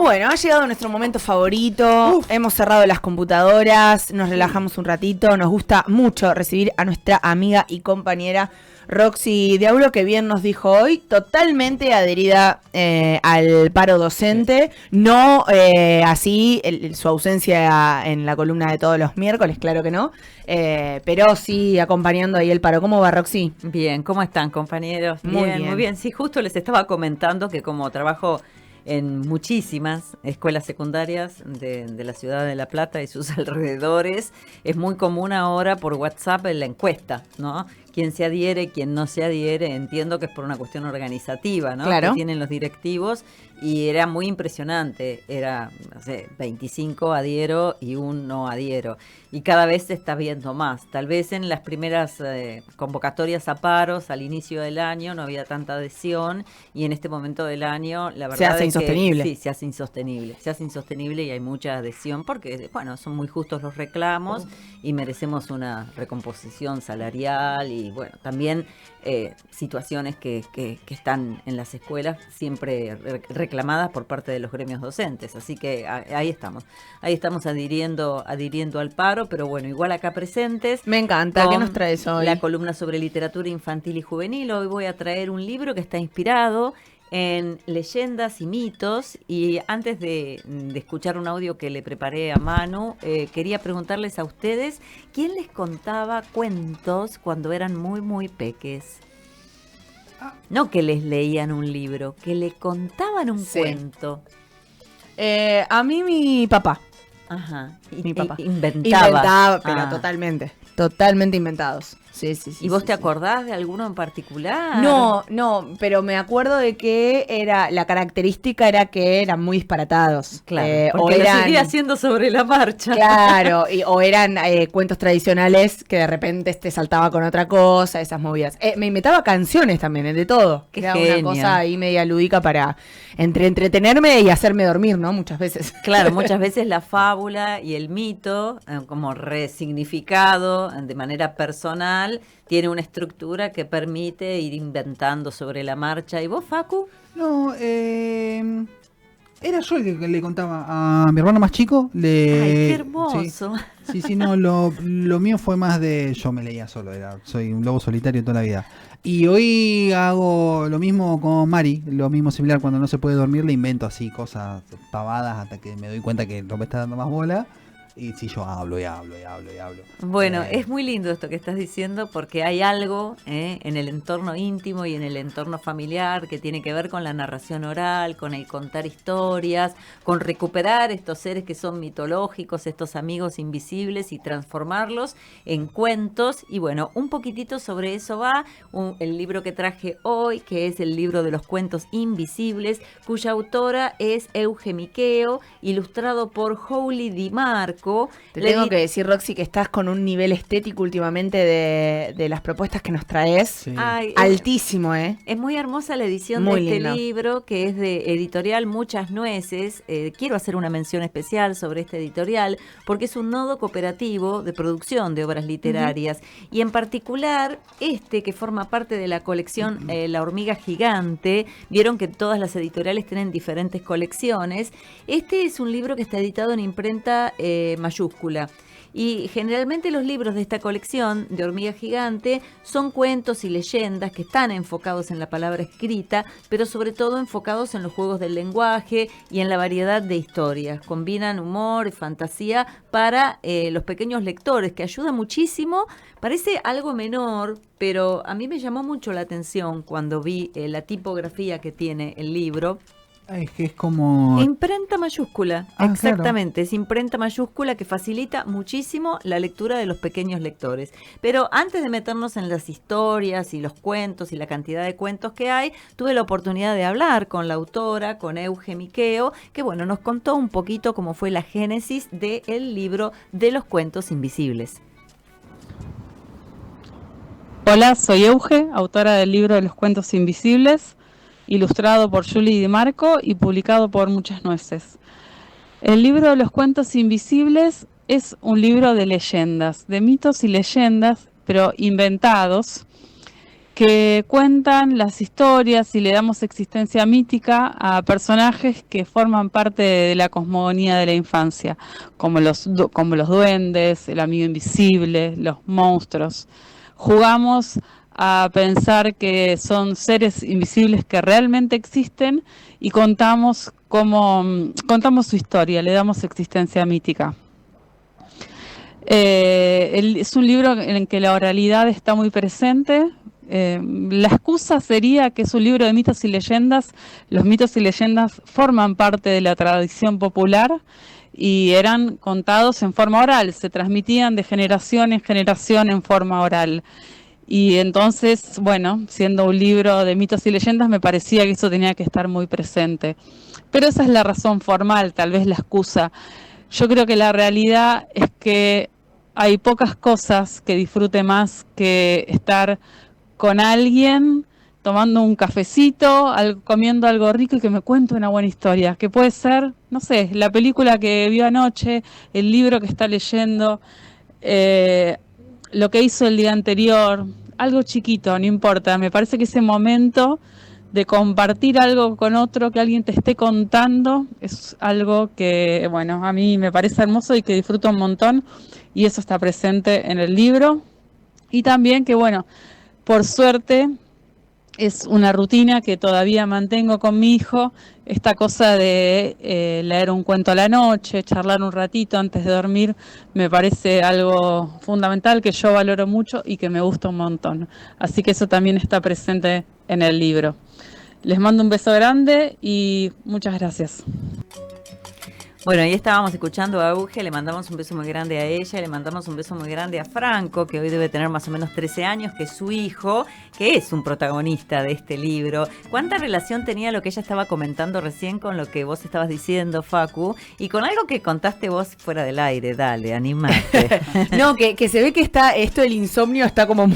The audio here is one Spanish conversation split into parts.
Bueno, ha llegado nuestro momento favorito. Hemos cerrado las computadoras, nos relajamos un ratito. Nos gusta mucho recibir a nuestra amiga y compañera Roxy Diablo, que bien nos dijo hoy, totalmente adherida al paro docente. No así su ausencia en la columna de todos los miércoles, claro que no. Pero sí acompañando ahí el paro. ¿Cómo va, Roxy? Bien, ¿cómo están, compañeros? Muy bien. Muy bien. Sí, justo les estaba comentando que como trabajo en muchísimas escuelas secundarias de la ciudad de La Plata y sus alrededores, es muy común ahora por WhatsApp en la encuesta, ¿no? Quién se adhiere, quién no se adhiere. Entiendo que es por una cuestión organizativa, ¿no? Claro. Que tienen los directivos, y era muy impresionante. Era, no sé, 25 adhiero y un no adhiero. Y cada vez se está viendo más. Tal vez en las primeras convocatorias a paros al inicio del año no había tanta adhesión, y en este momento del año la verdad se hace es insostenible. Que sí, se hace insostenible y hay mucha adhesión porque, bueno, son muy justos los reclamos y merecemos una recomposición salarial y, bueno, también situaciones que están en las escuelas siempre reclamadas por parte de los gremios docentes. Así que ahí estamos adhiriendo al paro, pero bueno, igual acá presentes. Me encanta. ¿Qué nos traes hoy? La columna sobre literatura infantil y juvenil. Hoy voy a traer un libro que está inspirado en leyendas y mitos, y antes de escuchar un audio que le preparé a Manu, quería preguntarles a ustedes, ¿quién les contaba cuentos cuando eran muy, muy peques? No que les leían un libro, que le contaban un cuento. A mí mi papá. Ajá. Mi papá. Inventaba, pero totalmente inventados. Sí. ¿Y vos te acordás de alguno en particular? No, pero me acuerdo de que la característica era que eran muy disparatados. Claro, porque lo seguía haciendo sobre la marcha. Claro, o eran cuentos tradicionales que de repente te saltaba con otra cosa, esas movidas. Me inventaba canciones también, de todo. Qué era genio. Una cosa ahí media lúdica para entretenerme y hacerme dormir, ¿no? Muchas veces. Claro, muchas veces la fábula y el mito, como resignificado de manera personal, tiene una estructura que permite ir inventando sobre la marcha. ¿Y vos, Facu? No, era yo el que le contaba a mi hermano más chico. ¡Ay, qué hermoso! Sí, no, lo mío fue más de... Yo me leía solo, soy un lobo solitario toda la vida. Y hoy hago lo mismo con Mari, lo mismo similar. Cuando no se puede dormir le invento así cosas pavadas hasta que me doy cuenta que no me está dando más bola. Y sí, yo hablo y hablo. Bueno, es muy lindo esto que estás diciendo, porque hay algo en el entorno íntimo y en el entorno familiar que tiene que ver con la narración oral, con el contar historias, con recuperar estos seres que son mitológicos, estos amigos invisibles, y transformarlos en cuentos. Y bueno, un poquitito sobre eso va el libro que traje hoy, que es el libro de los cuentos invisibles, cuya autora es Euge Miqueo, ilustrado por Jouli Di Marco. Te tengo que decir, Roxy, que estás con un nivel estético últimamente de las propuestas que nos traes. Sí. Ay, altísimo, Es muy hermosa la edición muy de este lindo. libro, que es de editorial Muchas Nueces. Quiero hacer una mención especial sobre este editorial, porque es un nodo cooperativo de producción de obras literarias. Y en particular, que forma parte de la colección La Hormiga Gigante. Vieron que todas las editoriales tienen diferentes colecciones. Este es un libro que está editado en imprenta mayúscula. Y generalmente los libros de esta colección de Hormiga Gigante son cuentos y leyendas que están enfocados en la palabra escrita, pero sobre todo enfocados en los juegos del lenguaje y en la variedad de historias. Combinan humor y fantasía para los pequeños lectores, que ayuda muchísimo. Parece algo menor, pero a mí me llamó mucho la atención cuando vi la tipografía que tiene el libro. Es que es como... Imprenta mayúscula, exactamente, Claro. Es imprenta mayúscula que facilita muchísimo la lectura de los pequeños lectores. Pero antes de meternos en las historias y los cuentos y la cantidad de cuentos que hay, tuve la oportunidad de hablar con la autora, con Euge Miqueo, que bueno, nos contó un poquito cómo fue la génesis del libro de los cuentos invisibles. Hola, soy Euge, autora del libro de los cuentos invisibles, ilustrado por Jouli Di Marco y publicado por Muchas Nueces. El libro de los cuentos invisibles es un libro de leyendas, de mitos y leyendas, pero inventados, que cuentan las historias y le damos existencia mítica a personajes que forman parte de la cosmogonía de la infancia, como los duendes, el amigo invisible, los monstruos. Jugamos a pensar que son seres invisibles que realmente existen y contamos su historia, le damos existencia mítica. Es un libro en el que la oralidad está muy presente. La excusa sería que es un libro de mitos y leyendas. Los mitos y leyendas forman parte de la tradición popular y eran contados en forma oral, se transmitían de generación en generación en forma oral. Y entonces, bueno, siendo un libro de mitos y leyendas, me parecía que eso tenía que estar muy presente. Pero esa es la razón formal, tal vez la excusa. Yo creo que la realidad es que hay pocas cosas que disfrute más que estar con alguien, tomando un cafecito, comiendo algo rico y que me cuente una buena historia, que puede ser, no sé, la película que vio anoche, el libro que está leyendo, lo que hizo el día anterior, algo chiquito, no importa. Me parece que ese momento de compartir algo con otro, que alguien te esté contando, es algo que, bueno, a mí me parece hermoso y que disfruto un montón, y eso está presente en el libro. Y también que, bueno, por suerte es una rutina que todavía mantengo con mi hijo, esta cosa de leer un cuento a la noche, charlar un ratito antes de dormir, me parece algo fundamental que yo valoro mucho y que me gusta un montón. Así que eso también está presente en el libro. Les mando un beso grande y muchas gracias. Bueno, ahí estábamos escuchando a Euge, le mandamos un beso muy grande a ella, le mandamos un beso muy grande a Franco, que hoy debe tener más o menos 13 años, que es su hijo, que es un protagonista de este libro. ¿Cuánta relación tenía lo que ella estaba comentando recién con lo que vos estabas diciendo, Facu? Y con algo que contaste vos fuera del aire, dale, animate. No, que se ve que esto del insomnio está como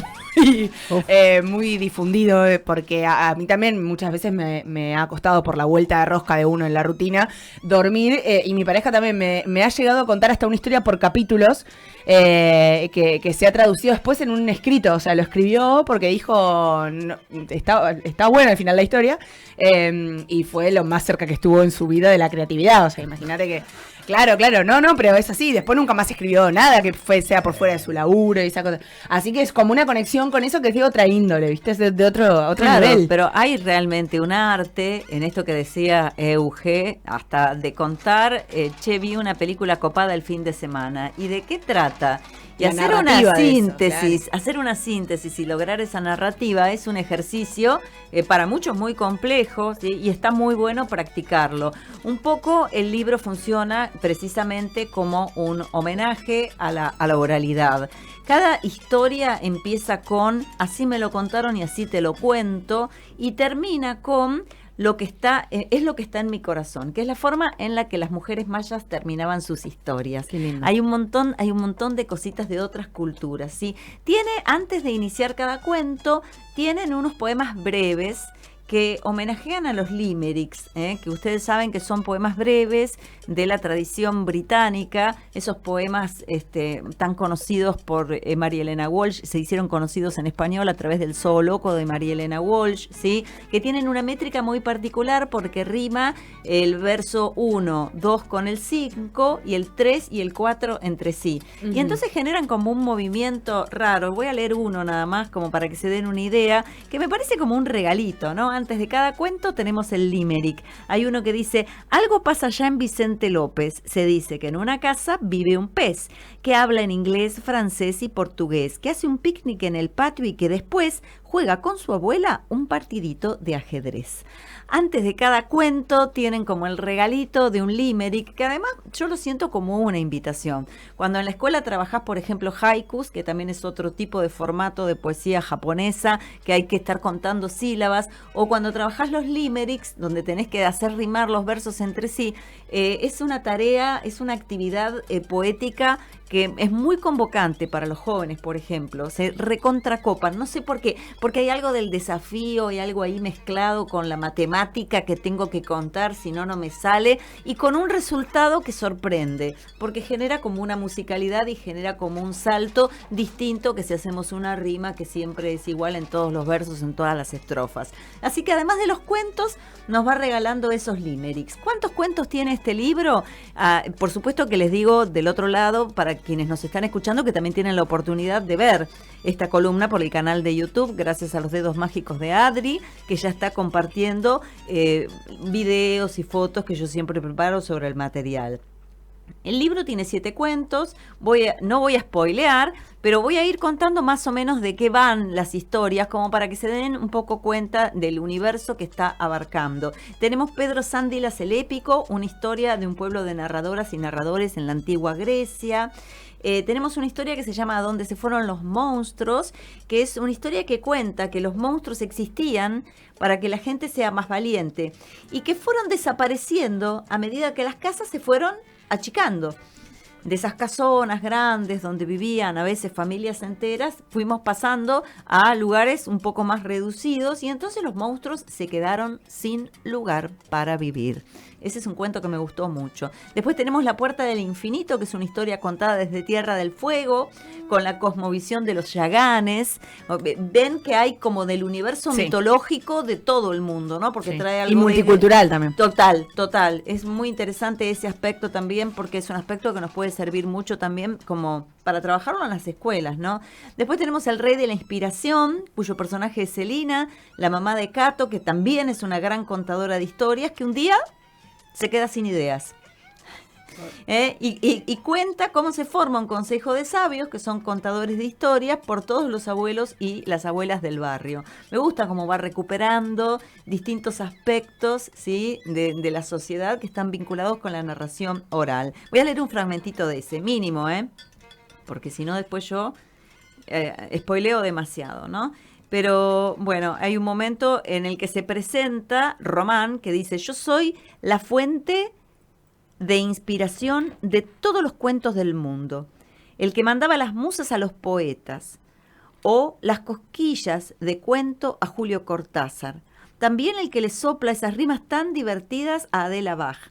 muy difundido, porque a mí también muchas veces me ha costado por la vuelta de rosca de uno en la rutina dormir, y mi pareja también me ha llegado a contar hasta una historia por capítulos, que se ha traducido después en un escrito. O sea, lo escribió porque dijo, no, está bueno al final la historia, y fue lo más cerca que estuvo en su vida de la creatividad. O sea, imagínate que Claro, no, pero es así. Después nunca más escribió nada que sea por fuera de su laburo y esa cosa. Así que es como una conexión con eso que es de otra índole, ¿viste? Es de otro claro, nivel. Pero hay realmente un arte en esto que decía Euge, hasta de contar, vi una película copada el fin de semana. ¿Y de qué trata? Y hacer una síntesis, hacer una síntesis y lograr esa narrativa es un ejercicio para muchos muy complejo, ¿sí? Y está muy bueno practicarlo. Un poco el libro funciona precisamente como un homenaje a la oralidad. Cada historia empieza con así me lo contaron y así te lo cuento, y termina con lo que está es lo que está en mi corazón, que es la forma en la que las mujeres mayas terminaban sus historias. Qué lindo. Hay un montón de cositas de otras culturas, ¿sí? Antes de iniciar cada cuento, tienen unos poemas breves que homenajean a los limericks, que ustedes saben que son poemas breves de la tradición británica. Esos poemas tan conocidos por María Elena Walsh, se hicieron conocidos en español a través del Zoo Loco de María Elena Walsh, ¿sí? Que tienen una métrica muy particular porque rima el verso 1, 2 con el 5 y el 3 y el 4 entre sí. Uh-huh. Y entonces generan como un movimiento raro. Voy a leer uno nada más como para que se den una idea, que me parece como un regalito, ¿no? Antes de cada cuento tenemos el limerick. Hay uno que dice: algo pasa allá en Vicente López. Se dice que en una casa vive un pez que habla en inglés, francés y portugués, que hace un picnic en el patio y que después juega con su abuela un partidito de ajedrez. Antes de cada cuento tienen como el regalito de un limerick, que además yo lo siento como una invitación. Cuando en la escuela trabajás, por ejemplo, haikus, que también es otro tipo de formato de poesía japonesa, que hay que estar contando sílabas, o cuando trabajás los limericks, donde tenés que hacer rimar los versos entre sí, es una tarea, es una actividad poética que es muy convocante para los jóvenes, por ejemplo. Se recontracopan, no sé por qué, porque hay algo del desafío y algo ahí mezclado con la matemática que tengo que contar, si no, no me sale, y con un resultado que sorprende, porque genera como una musicalidad y genera como un salto distinto que si hacemos una rima que siempre es igual en todos los versos, en todas las estrofas. Así que además de los cuentos, nos va regalando esos limericks. ¿Cuántos cuentos tiene este libro? Por supuesto que les digo del otro lado, para quienes nos están escuchando, que también tienen la oportunidad de ver esta columna por el canal de YouTube, gracias a los dedos mágicos de Adri, que ya está compartiendo videos y fotos que yo siempre preparo sobre el material. El libro tiene 7 cuentos, no voy a spoilear, pero voy a ir contando más o menos de qué van las historias, como para que se den un poco cuenta del universo que está abarcando. Tenemos Pedro Sándilas el Épico, una historia de un pueblo de narradoras y narradores en la antigua Grecia. Tenemos una historia que se llama ¿A dónde se fueron los monstruos?, que es una historia que cuenta que los monstruos existían para que la gente sea más valiente y que fueron desapareciendo a medida que las casas se fueron achicando. De esas casonas grandes donde vivían a veces familias enteras, fuimos pasando a lugares un poco más reducidos y entonces los monstruos se quedaron sin lugar para vivir. Ese es un cuento que me gustó mucho. Después tenemos La Puerta del Infinito, que es una historia contada desde Tierra del Fuego, con la cosmovisión de los Yaganes. Ven que hay como del universo mitológico de todo el mundo, ¿no? Porque trae algo y multicultural también. Total. Es muy interesante ese aspecto también, porque es un aspecto que nos puede servir mucho también como para trabajarlo en las escuelas, ¿no? Después tenemos El Rey de la Inspiración, cuyo personaje es Celina, la mamá de Cato, que también es una gran contadora de historias, que un día se queda sin ideas. Y cuenta cómo se forma un consejo de sabios, que son contadores de historias, por todos los abuelos y las abuelas del barrio. Me gusta cómo va recuperando distintos aspectos, ¿sí?, de la sociedad que están vinculados con la narración oral. Voy a leer un fragmentito de ese, mínimo, porque si no después yo spoileo demasiado, ¿no? Pero bueno, hay un momento en el que se presenta Román, que dice: yo soy la fuente de inspiración de todos los cuentos del mundo, el que mandaba las musas a los poetas, o las cosquillas de cuento a Julio Cortázar, también el que le sopla esas rimas tan divertidas a Adela Bach.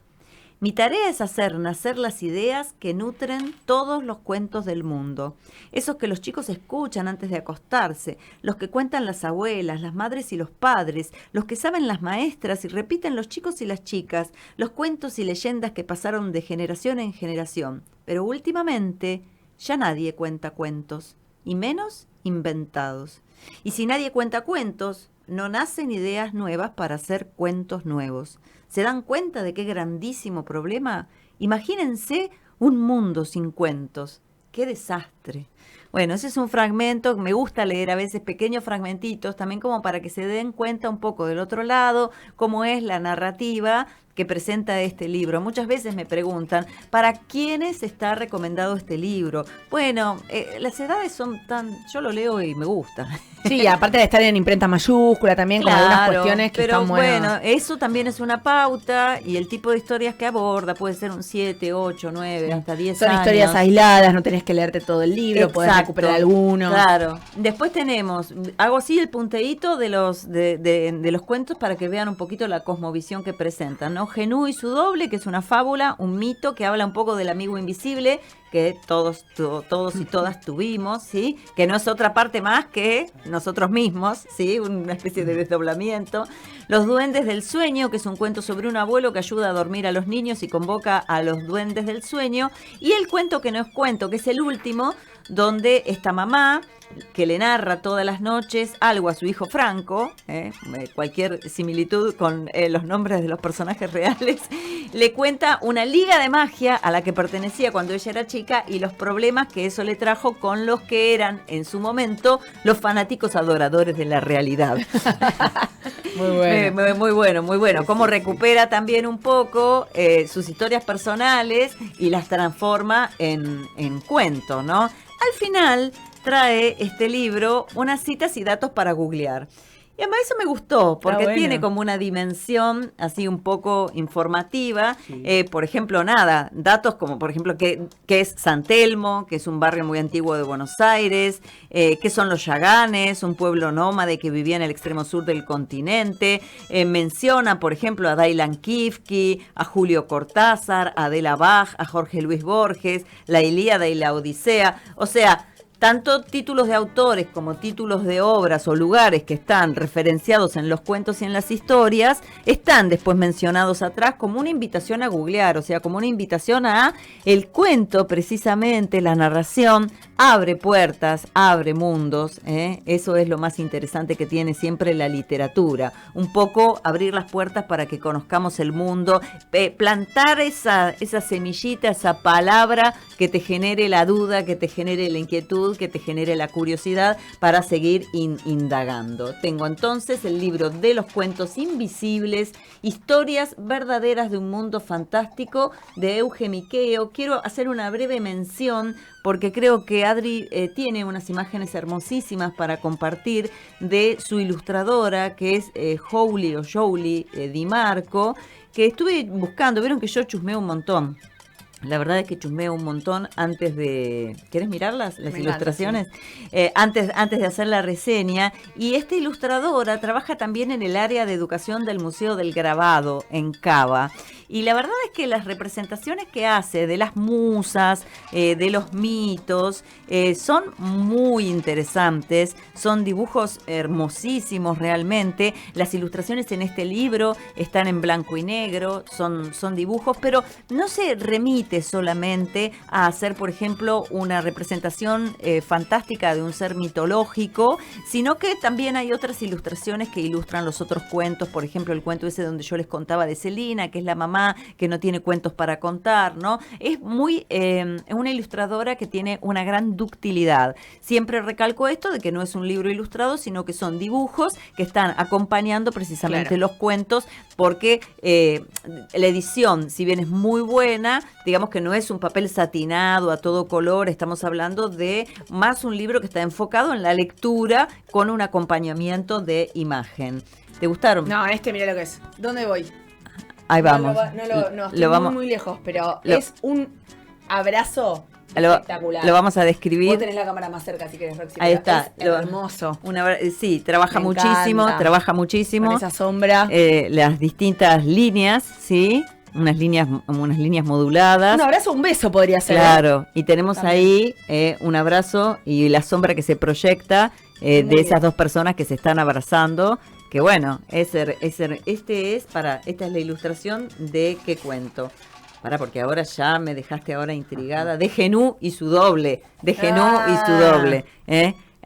Mi tarea es hacer nacer las ideas que nutren todos los cuentos del mundo, esos que los chicos escuchan antes de acostarse, los que cuentan las abuelas, las madres y los padres, los que saben las maestras y repiten los chicos y las chicas, los cuentos y leyendas que pasaron de generación en generación. Pero últimamente ya nadie cuenta cuentos, y menos inventados. Y si nadie cuenta cuentos, no nacen ideas nuevas para hacer cuentos nuevos. ¿Se dan cuenta de qué grandísimo problema? Imagínense un mundo sin cuentos. ¡Qué desastre! Bueno, ese es un fragmento, me gusta leer a veces pequeños fragmentitos, también como para que se den cuenta un poco del otro lado, cómo es la narrativa que presenta este libro. Muchas veces me preguntan, ¿para quiénes está recomendado este libro? Bueno, las edades son tan... Yo lo leo y me gusta. Sí, aparte de estar en imprenta mayúscula también, con algunas cuestiones que pero están buenas. Bueno, eso también es una pauta, y el tipo de historias que aborda puede ser un 7, 8, 9, hasta 10 Son años. historias aisladas, no tenés que leerte todo el libro, podés recuperar alguno. Claro. Después tenemos, hago así el punteíto de los cuentos para que vean un poquito la cosmovisión que presentan, ¿no? Genú y su doble, que es una fábula, un mito que habla un poco del amigo invisible que todos y todas tuvimos, ¿sí? Que no es otra parte más que nosotros mismos, ¿sí? Una especie de desdoblamiento. Los duendes del sueño, que es un cuento sobre un abuelo que ayuda a dormir a los niños y convoca a los duendes del sueño. Y el cuento que no es cuento, que es el último, donde esta mamá que le narra todas las noches algo a su hijo Franco, cualquier similitud con los nombres de los personajes reales, le cuenta una liga de magia a la que pertenecía cuando ella era chica y los problemas que eso le trajo con los que eran en su momento los fanáticos adoradores de la realidad. Muy bueno. Cómo recupera también un poco sus historias personales y las transforma en cuento, ¿no? Al final trae este libro unas citas y datos para googlear. Y además eso me gustó, porque bueno. tiene como una dimensión así un poco informativa. Sí. Por ejemplo, datos como por ejemplo que es San Telmo, que es un barrio muy antiguo de Buenos Aires, que son los Yaganes, un pueblo nómade que vivía en el extremo sur del continente. Menciona, por ejemplo, a Dailan Kifki, a Julio Cortázar, a Adela Bach, a Jorge Luis Borges, la Ilíada y la Odisea. O sea, tanto títulos de autores como títulos de obras o lugares que están referenciados en los cuentos y en las historias, están después mencionados atrás como una invitación a googlear, o sea, como una invitación a el cuento, precisamente, la narración, abre puertas, abre mundos, ¿eh? Eso es lo más interesante que tiene siempre la literatura, un poco abrir las puertas para que conozcamos el mundo, plantar esa semillita, esa palabra que te genere la duda, que te genere la inquietud, que te genere la curiosidad para seguir indagando. Tengo entonces el libro de los cuentos invisibles, historias verdaderas de un mundo fantástico, de Euge Miqueo. Quiero hacer una breve mención porque creo que Adri tiene unas imágenes hermosísimas para compartir de su ilustradora, que es Jouli Di Marco, que estuve buscando. Vieron que yo chusmeo un montón. La verdad es que chusmeo un montón antes de... ¿Querés mirarlas? Las ilustraciones. Sí. Antes de hacer la reseña. Y esta ilustradora trabaja también en el área de educación del Museo del Grabado, en Cava. Y la verdad es que las representaciones que hace de las musas, de los mitos, son muy interesantes. Son dibujos hermosísimos realmente. Las ilustraciones en este libro están en blanco y negro. Son dibujos, pero no se remite solamente a hacer, por ejemplo, una representación fantástica de un ser mitológico, sino que también hay otras ilustraciones que ilustran los otros cuentos. Por ejemplo, el cuento ese donde yo les contaba de Celina, que es la mamá que no tiene cuentos para contar, ¿no? Es una ilustradora que tiene una gran ductilidad. Siempre recalco esto de que no es un libro ilustrado, sino que son dibujos que están acompañando precisamente los cuentos, porque la edición, si bien es muy buena, digamos que no es un papel satinado a todo color, estamos hablando de más un libro que está enfocado en la lectura con un acompañamiento de imagen. ¿Te gustaron? No, mira lo que es. ¿Dónde voy? Ahí vamos. No, estoy muy lejos, pero es un abrazo espectacular. Lo vamos a describir. Vos tenés la cámara más cerca si querés, Roxy. Ahí está. Es hermoso. Sí, trabaja muchísimo. Con esa sombra. Las distintas líneas, ¿sí? Unas líneas moduladas. Un abrazo, un beso podría ser. Claro, y tenemos también ahí un abrazo y la sombra que se proyecta de esas dos personas que se están abrazando. Que bueno, esta es la ilustración de ¿qué cuento? Porque ahora ya me dejaste intrigada. De Genú y su doble.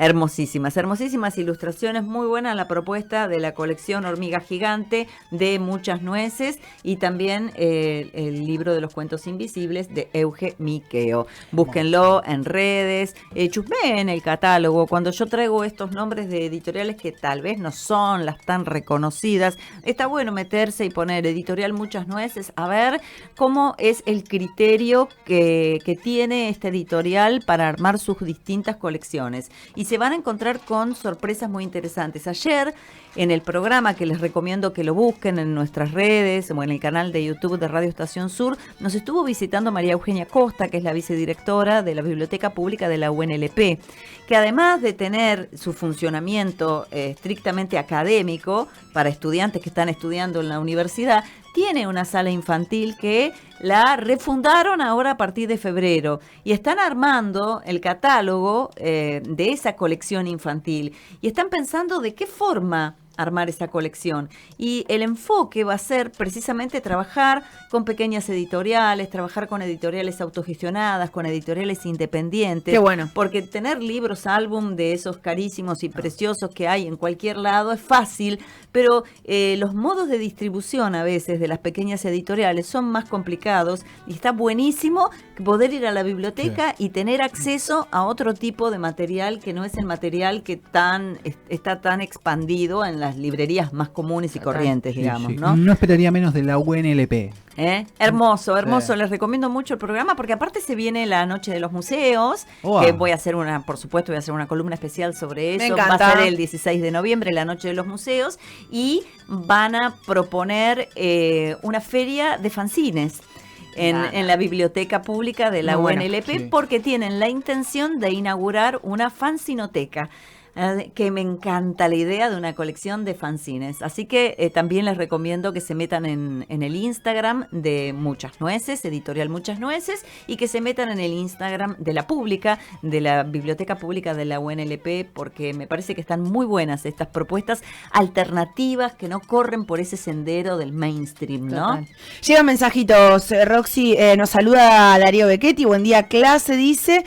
Hermosísimas ilustraciones, muy buena la propuesta de la colección Hormiga Gigante de Muchas Nueces y también el libro de los cuentos invisibles de Euge Miqueo. Búsquenlo en redes, chusmeen el catálogo. Cuando yo traigo estos nombres de editoriales que tal vez no son las tan reconocidas, está bueno meterse y poner editorial Muchas Nueces, a ver cómo es el criterio que tiene esta editorial para armar sus distintas colecciones. Y se van a encontrar con sorpresas muy interesantes. Ayer, en el programa que les recomiendo que lo busquen en nuestras redes o en el canal de YouTube de Radio Estación Sur, nos estuvo visitando María Eugenia Costa, que es la vicedirectora de la Biblioteca Pública de la UNLP, que además de tener su funcionamiento estrictamente académico para estudiantes que están estudiando en la universidad, tiene una sala infantil que la refundaron ahora a partir de febrero y están armando el catálogo de esa colección infantil y están pensando de qué forma armar esa colección. Y el enfoque va a ser precisamente trabajar con pequeñas editoriales, trabajar con editoriales autogestionadas, con editoriales independientes. Qué bueno. Porque tener libros, álbum de esos carísimos y preciosos que hay en cualquier lado es fácil, pero los modos de distribución a veces de las pequeñas editoriales son más complicados y está buenísimo poder ir a la biblioteca y tener acceso a otro tipo de material que no es el material que está tan expandido en las librerías más comunes y Total. corrientes, Sí, digamos, sí. ¿no? No esperaría menos de la UNLP. Hermoso, hermoso. Sí. Les recomiendo mucho el programa porque aparte se viene la noche de los museos, Wow. que voy a hacer por supuesto, voy a hacer una columna especial sobre Me eso. Va encanta. a ser el 16 de noviembre, la noche de los museos, y van a proponer una feria de fanzines. En la biblioteca pública de la Muy bueno, UNLP, sí. porque tienen la intención de inaugurar una fanzinoteca. Que me encanta la idea de una colección de fanzines. Así que también les recomiendo que se metan en el Instagram de Muchas Nueces, editorial Muchas Nueces, y que se metan en el Instagram de la pública, de la Biblioteca Pública de la UNLP, porque me parece que están muy buenas estas propuestas alternativas que no corren por ese sendero del mainstream, ¿no? Total. Llegan mensajitos, Roxy, nos saluda Darío Becchetti, buen día clase, dice,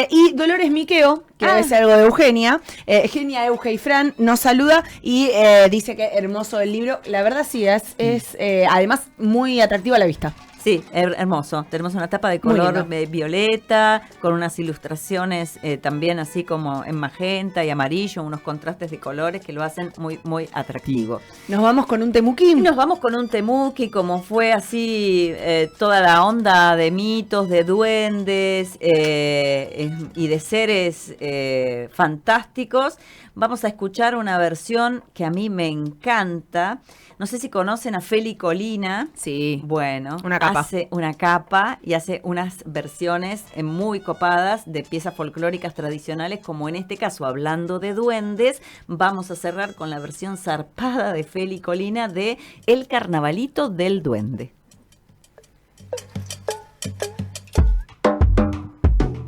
y Dolores Miqueo, que debe ser algo de Eugenia, Eugenia, Euge y Fran nos saluda y dice que hermoso el libro, la verdad sí, es además muy atractivo a la vista. Sí, hermoso. Tenemos una tapa de Muy color lindo. violeta, con unas ilustraciones también así como en magenta y amarillo, unos contrastes de colores que lo hacen muy, muy atractivo. Nos vamos con un Y temuquín. nos vamos con un temuki, como fue así toda la onda de mitos, de duendes y de seres fantásticos. Vamos a escuchar una versión que a mí me encanta. No sé si conocen a Feli Colina. Sí. Bueno, Una capa. hace una capa y hace unas versiones muy copadas de piezas folclóricas tradicionales, como en este caso, hablando de duendes, vamos a cerrar con la versión zarpada de Feli Colina de El Carnavalito del Duende.